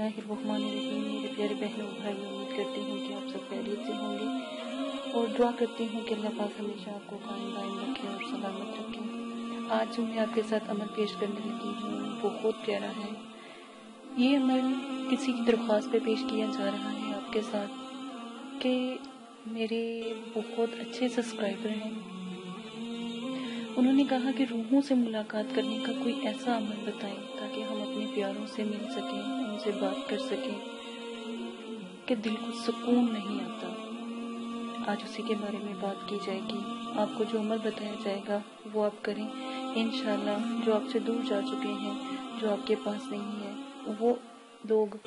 बिस्मिल्लाहिर्रहमानिर्रहीम। मेरे प्यारे बहनों भाई, उम्मीद करती हूँ कि आप सब खैरियत से होंगे और दुआ करती हूँ कि अल्लाह पाक हमेशा आपको कायम दायम रखे और सलामत रखे। आज जो मैं आपके साथ अमल पेश करने लगी हूँ बहुत प्यारा है। ये अमल किसी की दरख्वास्त पे पेश किया जा रहा है आपके साथ कि मेरे बहुत अच्छे सब्सक्राइबर हैं। उन्होंने कहा कि रूहों से मुलाकात करने का कोई ऐसा अमल बताएं ताकि हम अपने प्यारों से मिल सकें, उनसे बात कर सकें कि दिल को सुकून नहीं आता। आज उसी के बारे में बात की जाएगी। आपको जो अमल बताया जाएगा वो आप करें इंशाल्लाह। जो आपसे दूर जा चुके हैं, जो आपके पास नहीं है, वो लोग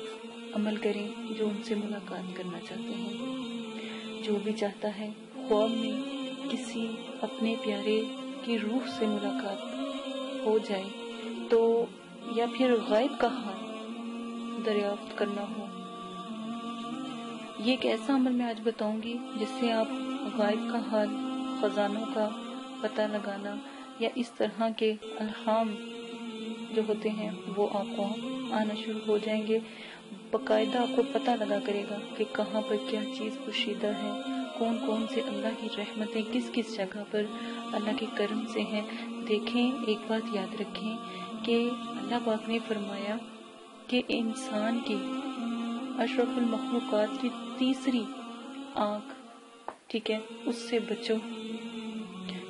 अमल करें जो उनसे मुलाकात करना चाहते हैं। जो भी चाहता है ख्वाब में किसी अपने प्यारे की रूह से मुलाकात हो जाए तो, या फिर गायब का हाल दरियाफ्त करना हो, ये एक ऐसा अमल मैं आज बताऊंगी जिससे आप गायब का हाल, खजानों का पता लगाना या इस तरह के अल्हाम जो होते हैं वो आपको आना शुरू हो जाएंगे। बाकायदा आपको पता लगा करेगा कि कहाँ पर क्या चीज़ पोशीदा है, कौन कौन से अल्लाह की रहमतें किस किस जगह पर अल्लाह के करम से हैं। देखें, एक बात याद रखें कि अल्लाह पाक ने फरमाया कि इंसान की, अशरफुल मखलूकात की तीसरी आँख, ठीक है, उससे बचो,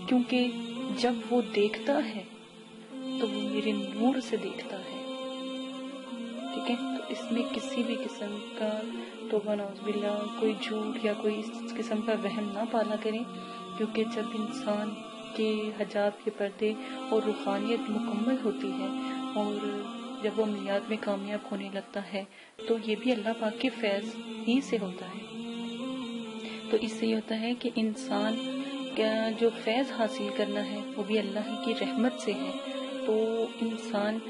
क्योंकि जब वो देखता है तो वो मेरे नूर से देखता है। ठीक है, तो इसमें किसी भी किस्म का तौबा नौज़बिल्ला, कोई झूठ या कोई इस किस्म का वहम ना पाला करें, क्योंकि जब इंसान के हजाब के पर्दे और रूहानियत मुकम्मल होती है और जब वो अमलियात में कामयाब होने लगता है तो ये भी अल्लाह पाक के फैज़ ही से होता है। तो इससे ये होता है कि इंसान का जो फैज़ हासिल करना है वो भी अल्लाह की रहमत से है। तो इंसान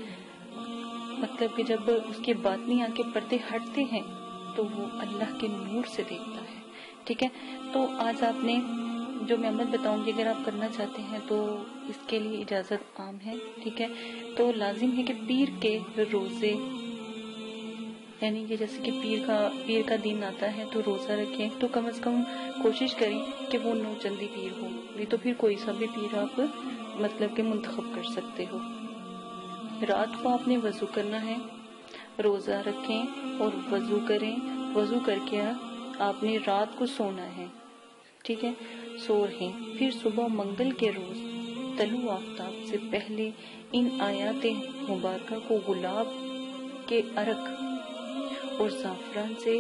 मतलब कि जब उसके बातनी आंखें पर्दे हटते हैं तो वो अल्लाह के नूर से देखता है। ठीक है, तो आज आपने जो मैं अमल बताऊंगी अगर आप करना चाहते हैं तो इसके लिए इजाज़त आम है। ठीक है, तो लाजिम है कि पीर के रोज़े, यानी कि जैसे कि पीर का दिन आता है तो रोज़ा रखें, तो कम से कम कोशिश करें कि वो नौचंदी पीर हो, नहीं तो फिर कोई सा भी पीर आप मतलब कि मुंतखब कर सकते हो। रात को आपने वज़ू करना है, रोज़ा रखें और वज़ू करें। वज़ू करके आपने रात को सोना है। ठीक है, सो रहें। फिर सुबह मंगल के रोज़ तलू आफ्ताब से पहले इन आयात मुबारका को गुलाब के अरक और ज़ाफ़रान से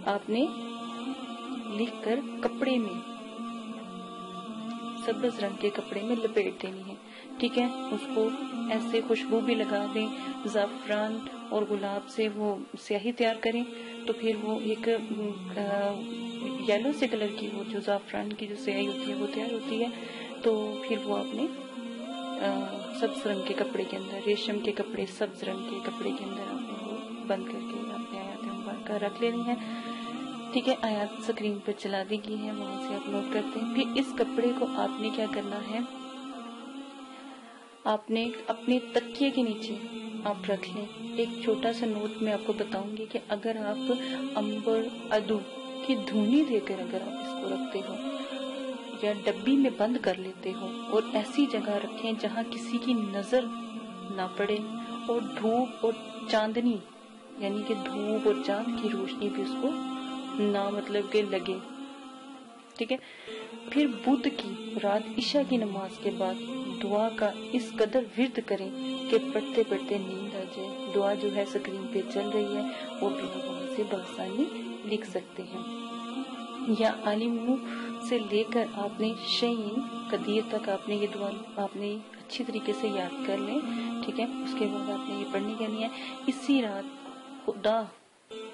आपने लिखकर कपड़े में, सब्ज़ रंग के कपड़े में लपेट देनी है। ठीक है, उसको ऐसे खुशबू भी लगा दें। ज़ाफ़रान और गुलाब से वो स्याही तैयार करें तो फिर वो एक येलो से कलर की वो जो ज़ाफ़रान की जो स्याही होती है वो तैयार होती है। तो फिर वो आपने सब्ज़ रंग के कपड़े के अंदर, रेशम के कपड़े, सब्ज़ रंग के कपड़े के अंदर आपने वो बंद करके आपने आयात मुबारका रख लेनी है। ठीक है, आयात स्क्रीन पर चला दी गई है, वहाँ से आप नोट करते हैं। फिर इस कपड़े को आपने क्या करना है, आपने अपने तकिए के नीचे आप रख लें। एक छोटा सा नोट मैं आपको बताऊंगी कि अगर आप अंबर अदू की धुनी देकर अगर आप इसको रखते हो या डब्बी में बंद कर लेते हो और ऐसी जगह रखें जहां किसी की नजर ना पड़े और धूप और चांदनी, यानी कि धूप और चांद की रोशनी भी उसको ना मतलब के लगे। ठीक है, फिर बुध की रात इशा की नमाज के बाद दुआ का इस कदर विर्द करें कि पढ़ते पढ़ते नींद आ जाए। दुआ जो है स्क्रीन पे चल रही है, वो भी आप वहाँ से बआसानी लिख सकते हैं। या आलिमू से लेकर आपने शयीन कदीर तक आपने ये दुआ आपने अच्छी तरीके से याद कर लें। ठीक है, उसके बाद आपने ये पढ़नी करनी है। इसी रात खुदा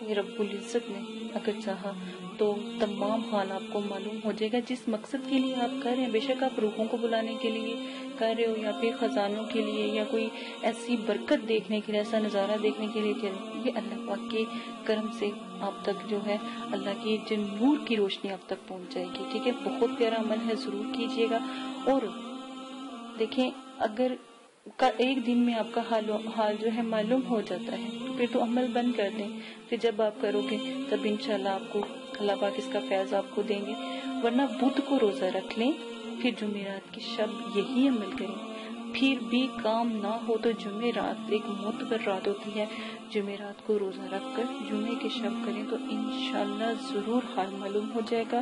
रब्बुल इज़्ज़त ने अगर चाहा तो तमाम हाल आपको मालूम हो जाएगा। जिस मकसद के लिए आप कर रहे हैं, बेशक आप रूहों को बुलाने के लिए कर रहे हो या फिर खजानों के लिए या कोई ऐसी बरकत देखने के लिए, ऐसा नज़ारा देखने के लिए कर रहे हो, ये अल्लाह पाक के करम से आप तक जो है अल्लाह की जो नूर की रोशनी आप तक पहुंच जाएगी। ठीक है, बहुत प्यारा अमल है, ज़रूर कीजिएगा। और देखें, अगर ایک دن میں آپ کا حال جو ہے معلوم ہو جاتا ہے، تو پھر تو عمل بند کر دیں، پھر جب آپ کرو گے تب انشاءاللہ آپ کو اللہ پاک اس کا فیض آپ کو دیں گے، ورنہ بدھ کو روزہ رکھ لیں، پھر جمعرات کی شب یہی عمل کریں، پھر بھی کام نہ ہو تو جمعرات ایک معتبر رات ہوتی ہے، جمعرات کو روزہ رکھ کر جمعے کی شب کریں تو انشاءاللہ ضرور حال معلوم ہو جائے گا۔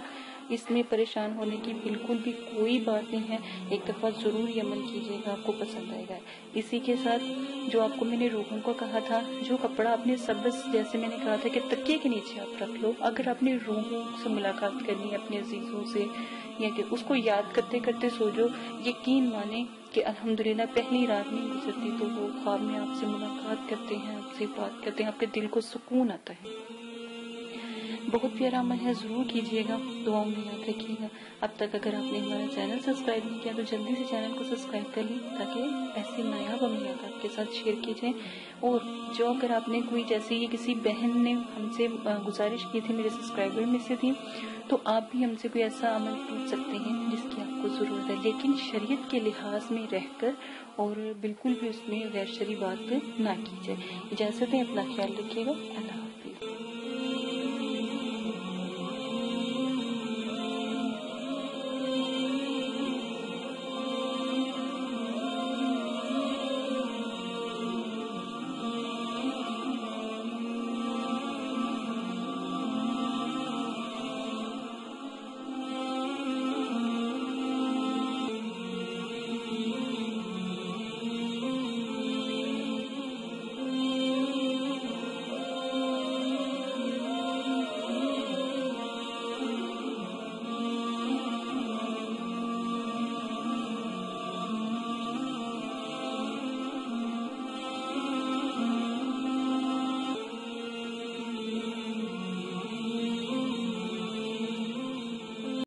اس میں پریشان ہونے کی بالکل بھی کوئی بات نہیں ہے، ایک دفعہ ضرور یہ عمل کیجیے گا، آپ کو پسند آئے گا۔ اسی کے ساتھ جو آپ کو میں نے روحوں کو کہا تھا، جو کپڑا اپنے سبز جیسے میں نے کہا تھا کہ تکیے کے نیچے آپ رکھ لو، اگر اپنی روحوں سے ملاقات کرنی ہے اپنے عزیزوں سے، یا کہ اس کو یاد کرتے کرتے سو جو، یقین مانیں کہ الحمدللہ پہلی رات نہیں گزرتی تو وہ خواب میں آپ سے ملاقات کرتے ہیں، آپ سے بات کرتے ہیں، آپ کے دل کو سکون آتا ہے۔ بہت پیارا عمل ہے، ضرور کیجیے گا، دعاؤں میں یاد رکھیے گا۔ اب تک اگر آپ نے ہمارا چینل سبسکرائب نہیں کیا تو جلدی سے چینل کو سبسکرائب کر لیں تاکہ ایسے نایاب عملیات آپ کے ساتھ شیئر کی جائیں۔ اور جو اگر آپ نے کوئی، جیسے یہ کسی بہن نے ہم سے گزارش کی تھی، میرے سبسکرائبر میں سے تھی، تو آپ بھی ہم سے کوئی ایسا عمل پوچھ سکتے ہیں جس کی آپ کو ضرورت ہے، لیکن شریعت کے لحاظ میں رہ کر اور بالکل بھی اس میں غیر شرعی بات نہ کی جائے۔ اجازت ہے، اپنا خیال رکھیے گا، اللہ حافظ۔